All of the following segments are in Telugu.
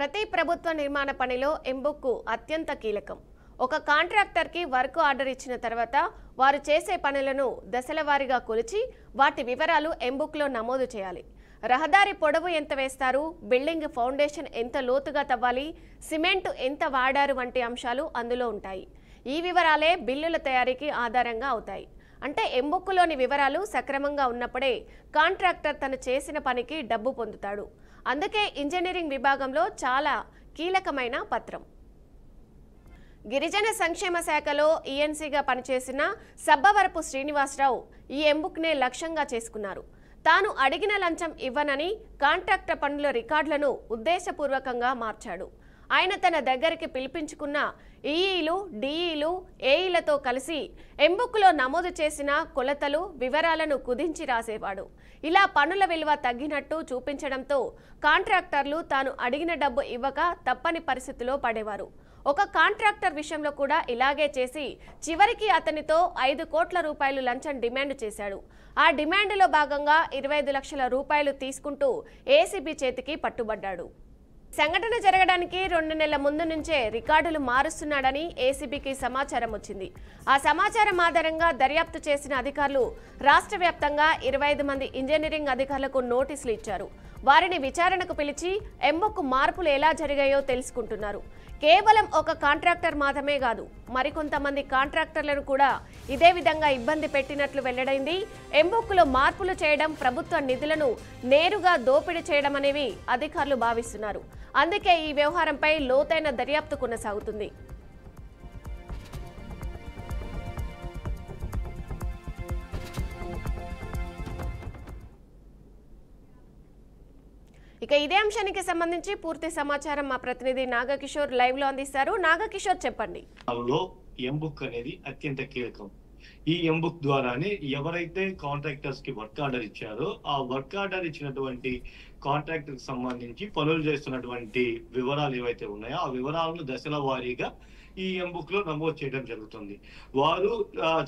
ప్రతి ప్రభుత్వ నిర్మాణ పనిలో ఎంబుక్ అత్యంత కీలకం. ఒక కాంట్రాక్టర్కి వర్క్ ఆర్డర్ ఇచ్చిన తర్వాత వారు చేసే పనులను దశల వారీగా కొలిచి వాటి వివరాలు ఎంబుక్లో నమోదు చేయాలి. రహదారి పొడవు ఎంత వేస్తారు, బిల్డింగ్ ఫౌండేషన్ ఎంత లోతుగా తవ్వాలి, సిమెంట్ ఎంత వాడారు వంటి అంశాలు అందులో ఉంటాయి. ఈ వివరాలే బిల్లుల తయారీకి ఆధారంగా అవుతాయి. అంటే ఎంబుక్లోని వివరాలు సక్రమంగా ఉన్నప్పుడే కాంట్రాక్టర్ తను చేసిన పనికి డబ్బు పొందుతాడు. అందుకే ఇంజనీరింగ్ విభాగంలో చాలా కీలకమైన పత్రం. గిరిజన సంక్షేమ శాఖలో ఈఎన్సీగా పనిచేసిన సబ్బవరపు శ్రీనివాసరావు ఈ ఎంబుక్నే లక్ష్యంగా చేసుకున్నారు. తాను అడిగిన లంచం ఇవ్వనని కాంట్రాక్టర్ పనుల రికార్డులను ఉద్దేశపూర్వకంగా మార్చాడు. ఆయన తన దగ్గరికి పిలిపించుకున్న ఈఈలు, డిఈలు, ఏఈలతో కలిసి ఎంబుక్లో నమోదు చేసిన కొలతలు, వివరాలను కుదించి రాసేవాడు. ఇలా పనుల విలువ తగ్గినట్టు చూపించడంతో కాంట్రాక్టర్లు తాను అడిగిన డబ్బు ఇవ్వక తప్పని పరిస్థితిలో పడేవారు. ఒక కాంట్రాక్టర్ విషయంలో కూడా ఇలాగే చేసి చివరికి అతనితో 5 కోట్ల రూపాయలు లంచం డిమాండ్ చేశాడు. ఆ డిమాండ్లో భాగంగా 25 లక్షల రూపాయలు తీసుకుంటూ ఏసీబీ చేతికి పట్టుబడ్డాడు. సంఘటన జరగడానికి 2 నెలల ముందు నుంచే రికార్డులు మారుస్తున్నాడని ఏసీబీకి సమాచారం వచ్చింది. ఆ సమాచారం ఆధారంగా దర్యాప్తు చేసిన అధికారులు రాష్ట్ర వ్యాప్తంగా 25 మంది ఇంజనీరింగ్ అధికారులకు నోటీసులు ఇచ్చారు. వారిని విచారణకు పిలిచి ఎంబుక్ మార్పులు ఎలా జరిగాయో తెలుసుకుంటున్నారు. కేవలం ఒక కాంట్రాక్టర్ మాత్రమే కాదు, మరికొంతమంది కాంట్రాక్టర్లను కూడా ఇదే విధంగా ఇబ్బంది పెట్టినట్లు వెల్లడైంది. ఎంబుక్లో మార్పులు చేయడం, ప్రభుత్వ నిధులను నేరుగా దోపిడీ చేయడం అనేవి అధికారులు భావిస్తున్నారు. అందుకే ఈ వ్యవహారంపై లోతైన దర్యాప్తు కొనసాగుతుంది. ఇక ఇదే అంశానికి సంబంధించి పూర్తి సమాచారం మా ప్రతినిధి నాగకిషోర్ లైవ్ లో అందిస్తారు. నాగకిషోర్, చెప్పండి. ఎంబుక్ అనేది అత్యంత కీలకం. ఈ ఎంబుక్ ద్వారానే ఎవరైతే కాంట్రాక్టర్స్ కి వర్క్ ఆర్డర్ ఇచ్చారో ఆ వర్క్ ఆర్డర్ ఇచ్చినటువంటి కాంట్రాక్టర్ కి సంబంధించి పనులు చేస్తున్నటువంటి వివరాలు ఏవైతే ఉన్నాయో ఆ వివరాలను దశల వారీగా ఈ ఎంబుక్ లో నమోదు చేయడం జరుగుతుంది. వారు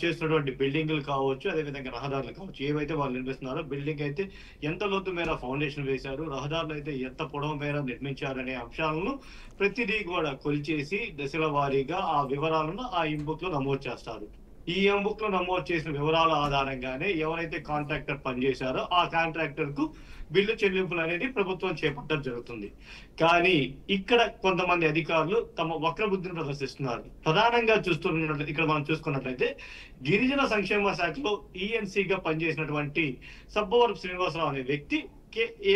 చేస్తున్నటువంటి బిల్డింగ్లు కావచ్చు, అదేవిధంగా రహదారులు కావచ్చు, ఏవైతే వాళ్ళు నిర్మిస్తున్నారో, బిల్డింగ్ అయితే ఎంత లోతు మేర ఫౌండేషన్ వేశారు, రహదారులు అయితే ఎంత పొడవు మేర నిర్మించారనే అంశాలను ప్రతిదీ కూడా కొలిచేసి దశల వారీగా ఆ వివరాలను ఆ ఎంబుక్ లో నమోదు చేస్తారు. ఈ ఎంబుక్ లో నమోదు చేసిన వివరాల ఆధారంగానే ఎవరైతే కాంట్రాక్టర్ పనిచేశారో ఆ కాంట్రాక్టర్ కు బిల్లు చెల్లింపులు అనేది ప్రభుత్వం చేపట్టడం జరుగుతుంది. కానీ ఇక్కడ కొంతమంది అధికారులు తమ వక్ర బుద్ధిని ప్రదర్శిస్తున్నారు. ప్రధానంగా ఇక్కడ మనం చూసుకున్నట్లయితే గిరిజన సంక్షేమ శాఖలో ఈఎన్సీగా పనిచేసినటువంటి సబ్బవరపు శ్రీనివాసరావు అనే వ్యక్తి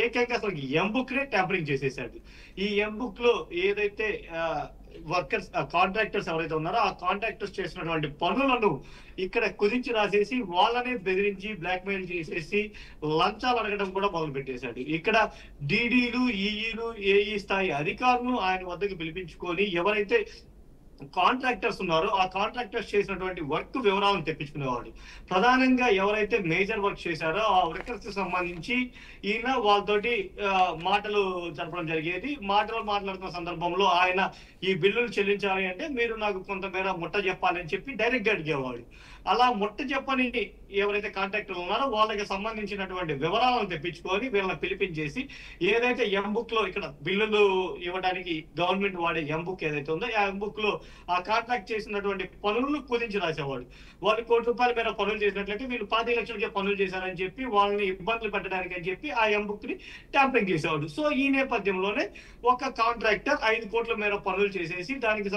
ఏకంగా అసలు ఎంబుక్ నే ట్యాంపరింగ్ చేసేసాడు. ఈ ఎంబుక్ లో ఏదైతే వర్కర్స్ కాంట్రాక్టర్స్ ఎవరైతే ఉన్నారో ఆ కాంట్రాక్టర్స్ చేసినటువంటి పనులను ఇక్కడ కుదించి రాసేసి వాళ్ళనే బెదిరించి బ్లాక్ మెయిల్ చేసేసి లంచాలు అడగడం కూడా మొదలు పెట్టేశాడు. ఇక్కడ డీడీలు, ఈఈలు, ఏఈ స్థాయి అధికారులను ఆయన వద్దకు పిలిపించుకొని ఎవరైతే కాంట్రాక్టర్స్ ఉన్నారో ఆ కాంట్రాక్టర్స్ చేసినటువంటి వర్క్ వివరాలను తెప్పించుకునేవాడు. ప్రధానంగా ఎవరైతే మేజర్ వర్క్ చేశారో ఆ వర్కర్స్ కి సంబంధించి ఈయన వాళ్ళతోటి మాటలు జరపడం జరిగేది. మాట్లాడుతున్న సందర్భంలో ఆయన ఈ బిల్లులు చెల్లించాలి అంటే మీరు నాకు కొంతమేర ముట్ట చెప్పాలని చెప్పి డైరెక్ట్ గా అడిగేవాడు. అలా ముట్ట చెప్పని ఎవరైతే కాంట్రాక్టర్లు ఉన్నారో వాళ్ళకి సంబంధించినటువంటి వివరాలను తెప్పించుకొని వీళ్ళని పిలిపించేసి ఏదైతే ఎంబుక్ లో ఇక్కడ బిల్లులు ఇవ్వడానికి గవర్నమెంట్ వాడే ఎంబుక్ ఏదైతే ఉందో ఆ ఎంబుక్ లో ఆ కాంట్రాక్ట్ చేసినటువంటి పనులను కుదించి రాసేవాడు. వాళ్ళు 1 కోటి రూపాయల మేర పనులు చేసినట్లయితే వీళ్ళు 25 లక్షలకే పనులు చేశారని చెప్పి వాళ్ళని ఇబ్బందులు పెట్టడానికి అని చెప్పి ఆ ఎంబుక్ ని ట్యాంపరింగ్ చేసేవాడు. సో ఈ నేపథ్యంలోనే ఒక కాంట్రాక్టర్ 5 కోట్ల మేర పనులు చేసేసి దానికి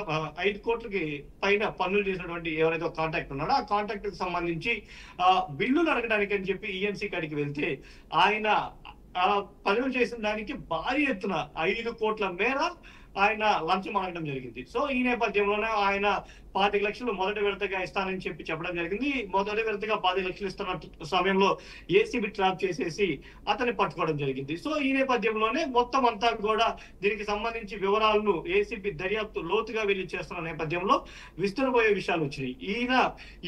5 కోట్లకి పైన పనులు చేసినటువంటి ఎవరైతే కాంట్రాక్ట్ ఉన్నాడో ఆ కాంట్రాక్టర్ కి సంబంధించి బిల్లులు అడగడానికి అని చెప్పి ఈఎన్సీ కాడికి వెళ్తే ఆయన పనులు చేసిన దానికి భారీ ఎత్తున 5 కోట్ల మేర ఆయన లంచం అడగడం జరిగింది. సో ఈ నేపథ్యంలోనే ఆయన 25 లక్షలు మొదటి విడతగా ఇస్తానని చెప్పడం జరిగింది. మొదటి విడతగా 10 లక్షలు ఇస్తున్న సమయంలో ఏసీబీ ట్రాప్ చేసేసి అతన్ని పట్టుకోవడం జరిగింది. సో ఈ నేపథ్యంలోనే మొత్తం అంతా కూడా దీనికి సంబంధించి వివరాలను ఏసీబీ దర్యాప్తు లోతుగా వెళ్లి చేస్తున్న నేపథ్యంలో విస్తరపోయే విషయాలు వచ్చినాయి.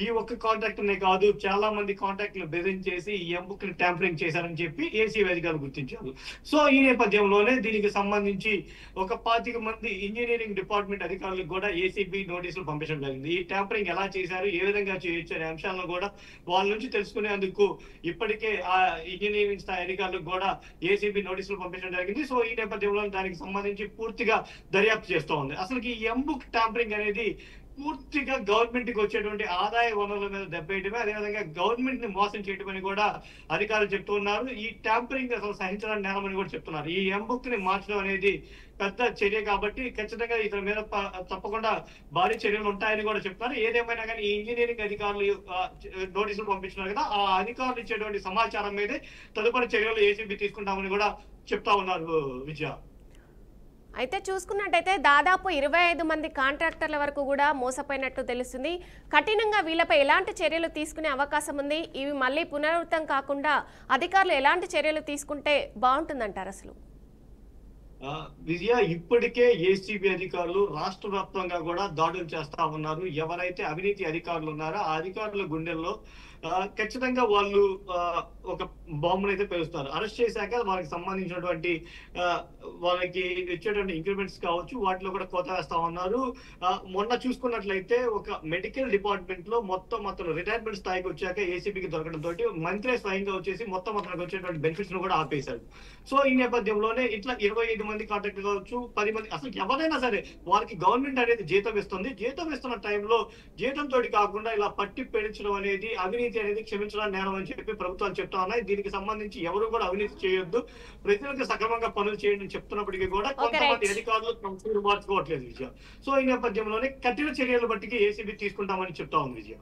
ఈ ఒక్క కాంట్రాక్టర్నే కాదు, చాలా మంది కాంట్రాక్టులు బెదిరించేసి ఈ ఎంబుక్ ని ట్యాంపరింగ్ చేశారని చెప్పి ఏసీబీ అధికారులు గుర్తించారు. సో ఈ నేపథ్యంలోనే దీనికి సంబంధించి ఒక 25 మంది ఇంజనీరింగ్ డిపార్ట్మెంట్ అధికారులకు కూడా ఏసీబీ నోటీసులు పంపించడం జరిగింది. ఈ ట్యాంపరింగ్ ఎలా చేశారు, ఏ విధంగా చేయొచ్చు అనే అంశాలను కూడా వాళ్ళ నుంచి తెలుసుకునేందుకు ఇప్పటికే ఆ ఇంజనీరింగ్ స్థాయి అధికారులకు కూడా ఏసీబీ నోటీసులు పంపించడం జరిగింది. సో ఈ నేపథ్యంలో దానికి సంబంధించి పూర్తిగా దర్యాప్తు చేస్తూ ఉంది. అసలు ఈ ఎంబుక్ ట్యాంపరింగ్ అనేది పూర్తిగా గవర్నమెంట్ కి వచ్చేటువంటి ఆదాయ వనరుల మీద దెబ్బేయటమే, అదేవిధంగా గవర్నమెంట్ ని మోసం చేయటమని కూడా అధికారులు చెప్తున్నారు. ఈ ట్యాంపరింగ్ అసలు సహించడానికి నేరమని కూడా చెప్తున్నారు. ఈ ఎంబుక్ ని మార్చడం అనేది పెద్ద చర్య కాబట్టి ఖచ్చితంగా ఇతని మీద తప్పకుండా భారీ చర్యలు ఉంటాయని కూడా చెప్తున్నారు. ఏదేమైనా కానీ ఈ ఇంజనీరింగ్ అధికారులు నోటీసులు పంపించినారు కదా, ఆ అధికారులు ఇచ్చేటువంటి సమాచారం మీదే తదుపరి చర్యలు ఏసీబీ తీసుకుంటామని కూడా చెప్తా ఉన్నారు విజయ. అయితే చూసుకున్నట్టయితే దాదాపు 25 మంది కాంట్రాక్టర్ల వరకు కూడా మోసపోయినట్టు తెలుస్తుంది. కఠినంగా వీళ్ళపై ఎలాంటి చర్యలు తీసుకునే అవకాశం ఉంది? ఇవి మళ్ళీ పునరావృతం కాకుండా అధికారులు ఎలాంటి చర్యలు తీసుకుంటే బాగుంటుందంటారు అసలు? విజయ, ఇప్పటికే ఏసీబీ అధికారులు రాష్ట్ర వ్యాప్తంగా కూడా దాడులు చేస్తా ఉన్నారు. ఎవరైతే అవినీతి అధికారులు ఉన్నారో ఆ అధికారుల గుండెల్లో ఖచ్చితంగా వాళ్ళు ఒక బాంబును అయితే పేలుస్తారు. అరెస్ట్ చేశాక వాళ్ళకి సంబంధించినటువంటి వాళ్ళకి ఇచ్చేటువంటి ఇంక్రిమెంట్స్ కావచ్చు, వాటిలో కూడా కోత వేస్తా ఉన్నారు. మొన్న చూసుకున్నట్లయితే ఒక మెడికల్ డిపార్ట్మెంట్ లో మొత్తం అతను రిటైర్మెంట్ స్థాయికి వచ్చాక ఏసీబీకి దొరకడంతో మంత్రి స్వయంగా వచ్చేసి మొత్తం అతనికి వచ్చేటువంటి బెనిఫిట్స్ ను కూడా ఆపేశాడు. సో ఈ నేపథ్యంలోనే ఇట్లా 25 మంది కాంట్రాక్ట్ కావచ్చు, 10 మంది, అసలు ఎవరైనా సరే వాళ్ళకి గవర్నమెంట్ అనేది జీతం ఇస్తుంది. జీతం ఇస్తున్న టైంలో జీతంతో కాకుండా ఇలా పట్టి పెంచడం అనేది, అవినీతి అనేది క్షమించడం నేరం అని చెప్పి ప్రభుత్వాలు చెప్తా ఉన్నాయి. దీనికి సంబంధించి ఎవరు కూడా అవినీతి చేయొద్దు, ప్రజలకు సక్రమంగా పనులు చేయండి అని చెప్తున్నప్పటికీ కూడా కొంతమంది అధికారులు మార్చుకోవట్లేదు విజయ. సో ఈ నేపథ్యంలోనే కఠిన చర్యలు బట్టి ఏసీబీ తీసుకుంటామని చెప్తా ఉంది విజయ.